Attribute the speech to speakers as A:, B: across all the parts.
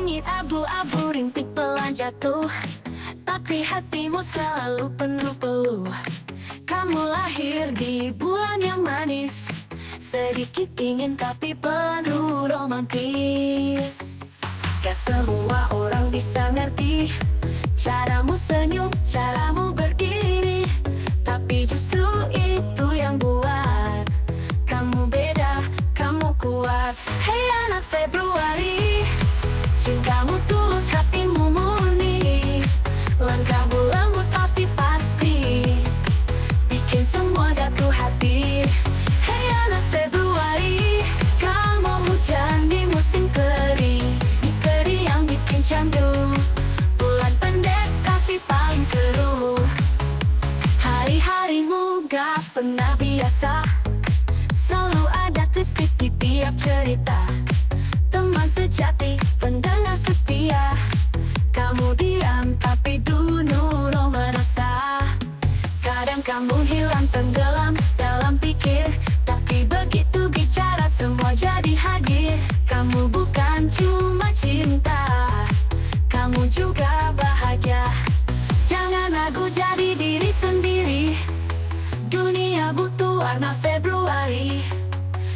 A: Langit abu-abu rintik pelan jatuh, tapi hatimu selalu penuh peluh. Kamu lahir di bulan yang manis, sedikit dingin tapi penuh romantis. Gak semua orang bisa ngerti caramu senyum, caramu berdiri, tapi justru itu yang buat kamu beda, kamu kuat. Hey anak Februari, cintamu tulus, hatimu murni, langkahmu lembut tapi pasti bikin semua jatuh hati. Hey anak Februari, kamu hujan di musim kering, misteri yang bikin candu, bulan pendek tapi paling seru. Hari-harimu gak pernah biasa, selalu ada twist di tiap cerita. Teman sejati, pendengar setia, kamu diam tapi penuh rasa. Kadang kamu hilang tenggelam dalam pikir, tapi begitu bicara semua jadi hadir. Kamu bukan cuma cinta, kamu juga bahagia. Jangan ragu, jadi diri sendiri. Dunia butuh warna Februari,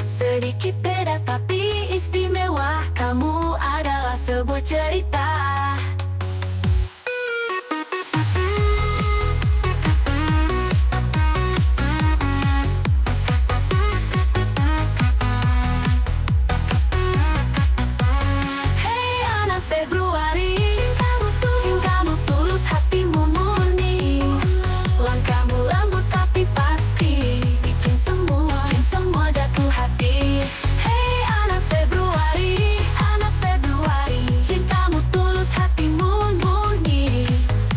A: sedikit beda tapi istimewa. Kamu adalah sebuah cerita. Hey anak Februari, cintamu tulus, hatimu murni, langkahmu lembut tapi pasti bikin semua jatuh hati. Hey anak Februari, cintamu tulus, hatimu murni,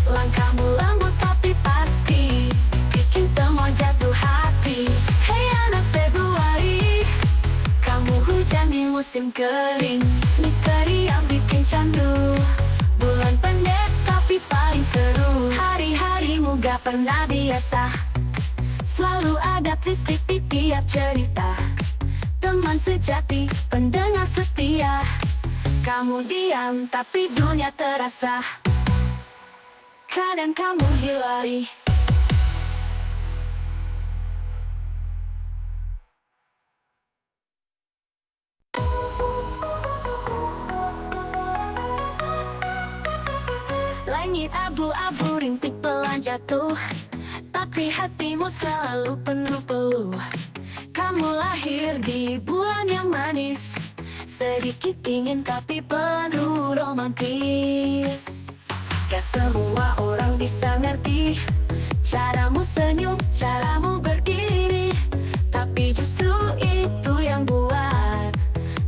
A: langkahmu lembut tapi pasti bikin semua jatuh hati. Hey anak Februari, kamu hujan di musim kering, misteri yang bikin candu, bulan pendek tapi paling seru. Hari-harimu gak pernah biasa, selalu ada twist di tiap cerita. Teman sejati, pendengar setia, kamu diam tapi dunia terasa. Kadang kamu hilari. Langit abu-abu rintik pelan jatuh, tapi hatimu selalu penuh peluh. Kamu lahir di bulan yang manis, sedikit dingin tapi penuh romantis. Gak semua orang bisa ngerti caramu senyum, caramu berdiri, tapi justru itu yang buat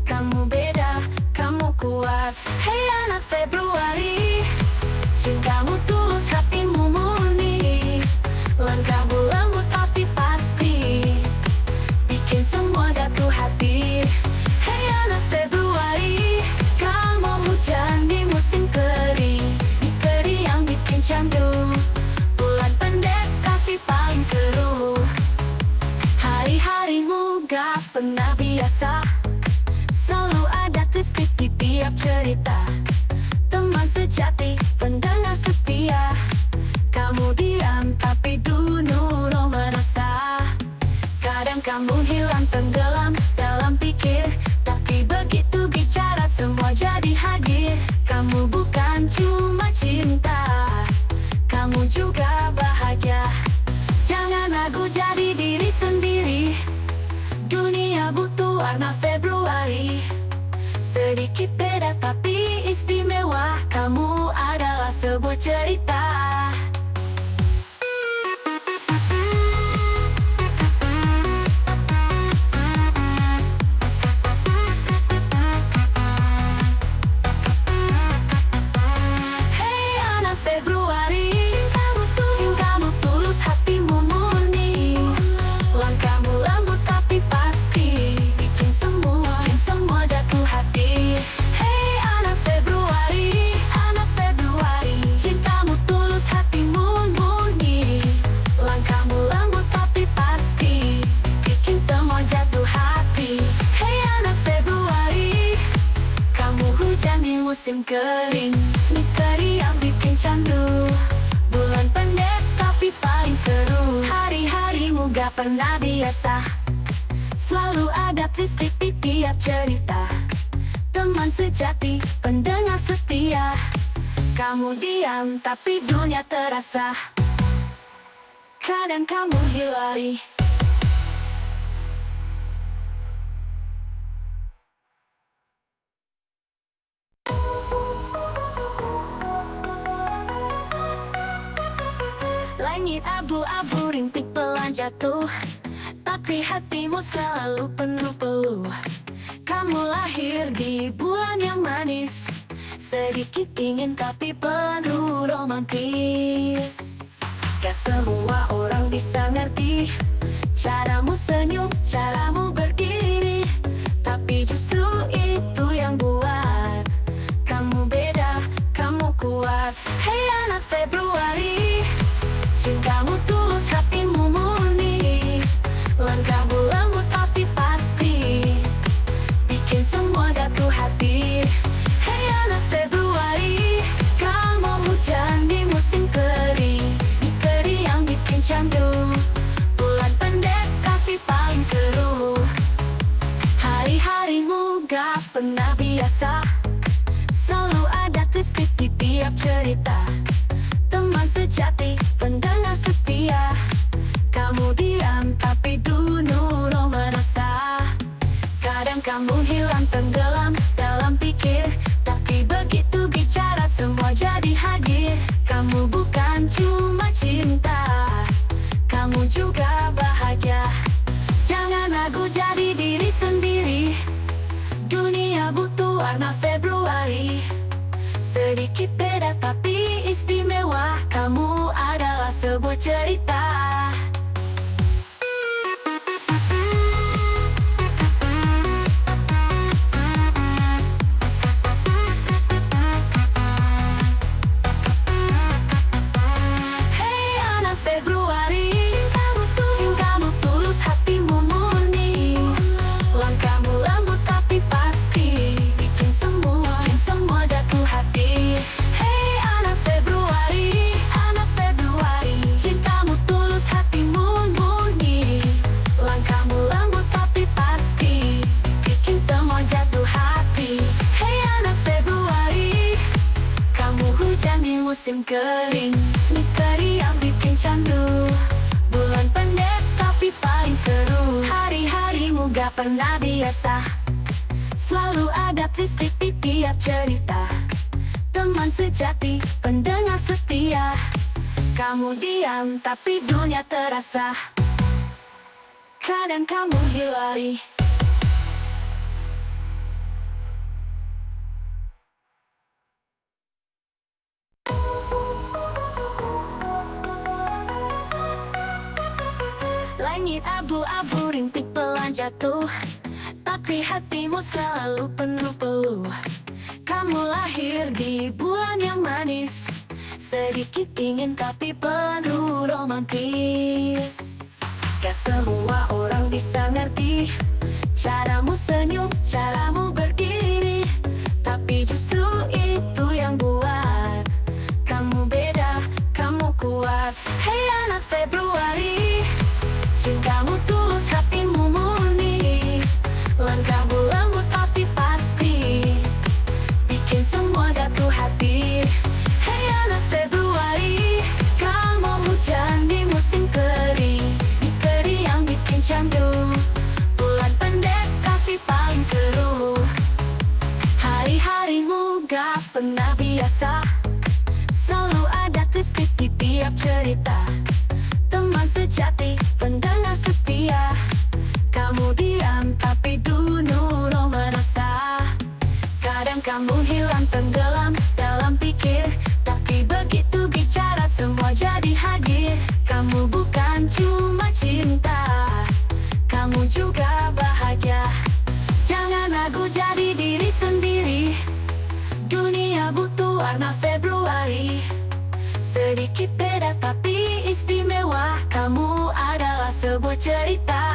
A: kamu beda, kamu kuat. Hey anak Februari, cintamu tulus, hatimu murni, langkahmu lembut tapi pasti bikin semua jatuh hati. Hey anak Februari, kamu hujan di musim kering, misteri yang bikin candu, bulan pendek tapi paling seru. Hari-harimu gak pernah biasa, selalu ada twist di tiap cerita. Teman sejati, pendengar setia, kamu diam tapi penuh rasa. Kadang kamu hilang tenggelam dalam pikir, tapi begitu bicara semua jadi hadir. Kamu bukan cuma cinta, kamu juga bahagia. Jangan ragu, jadi diri sendiri. Dunia butuh warna Februari, sedikit beda tapi istimewa. Kamu adalah sebuah cerita. Hey anak Februari, cintamu tulus, hatimu murni, langkahmu lembut tapi pasti bikin semua jatuh hati. Hey anak Februari, cintamu tulus, musim kering. Misteri yang bikin candu, bulan pendek tapi paling seru. Hari-harimu gak pernah biasa, selalu ada twist di tiap cerita. Teman sejati, pendengar setia. Kamu diam tapi dunia terasa. Kadang kamu hilari. Langit abu-abu rintik pelan jatuh, tapi hatimu selalu penuh peluh. Kamu lahir di bulan yang manis, sedikit dingin tapi penuh romantis. Gak semua orang bisa ngerti caramu senyum, caramu berdiri, tapi justru itu yang buat kamu beda, kamu kuat. Hey anak Februari, cintamu tulus, hatimu murni. Langkahmu lembut tapi pasti, bikin semua jatuh hati. Hey anak Februari, kamu hujan di musim kering. Misteri yang bikin candu, bulan pendek tapi paling seru. Hari-harimu gak pernah biasa, selalu ada twist di tiap cerita. Teman sejati, pendengar setia. Kamu diam tapi penuh merasa. Kadang kamu hilang tenggelam dalam pikir, tapi begitu bicara semua jadi hadir. Kamu bukan cuma cinta, kamu juga bahagia. Jangan ragu, jadi diri sendiri. Dunia butuh warna Februari. Sedikit beda tapi istimewa, kamu adalah sebuah cerita. Hey anak Februari, cintamu tulus, hatimu murni. Langkahmu lembut tapi pasti, bikin semua jatuh hati. Hey anak Februari, cintamu tulus, hatimu murni. Langkahmu lembut tapi pasti, bikin semua jatuh hati. Hey anak Februari, kamu hujan di musim kering. Misteri yang bikin candu, bulan pendek tapi paling seru. Hari-harimu gak pernah biasa, selalu ada twist di tiap cerita. Teman sejati, pendengar setia. Kamu diam tapi dunia terasa. Kadang kamu hilari. Langit abu-abu rintik pelan jatuh, tapi hatimu selalu penuh peluh. Kamu lahir di bulan yang manis, sedikit dingin tapi penuh romantis. Gak semua orang bisa ngerti caramu senyum, caramu berdiri, tapi justru itu yang buat kamu beda, kamu kuat. Hey anak Februari, cintamu tulus, hatimu murni. Langkahmu lembut tapi pasti, bikin semua jatuh hati. Hey anak Februari, kamu hujan di musim kering. Misteri yang bikin candu, bulan pendek tapi paling seru. Hari-harimu gak pernah biasa, selalu ada twist di tiap cerita. Teman sejati, pendengar setia. Kamu diam tapi penuh merasa. Kadang kamu hilang tenggelam dalam pikir, tapi begitu bicara semua jadi hadir. Kamu bukan cuma cinta, kamu juga bahagia. Jangan ragu, jadi diri sendiri. Dunia butuh warna Februari. Sedikit beda tapi istimewa, kamu adalah sebuah cerita.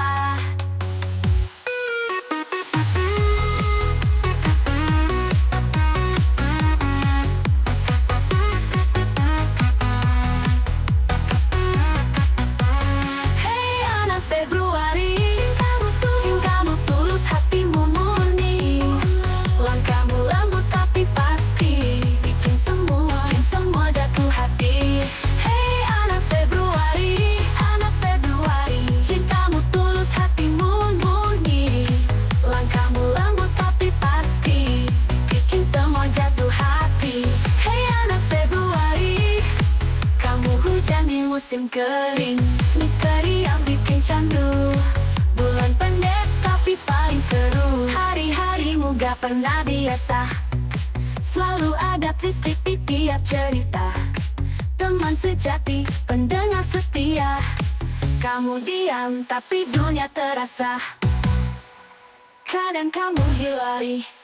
A: musim kering, misteri yang bikin candu. Bulan pendek tapi paling seru, hari-harimu gak pernah biasa. Selalu ada twist di tiap cerita. Teman sejati, pendengar setia. Kamu diam tapi dunia terasa. Kadang kamu hilari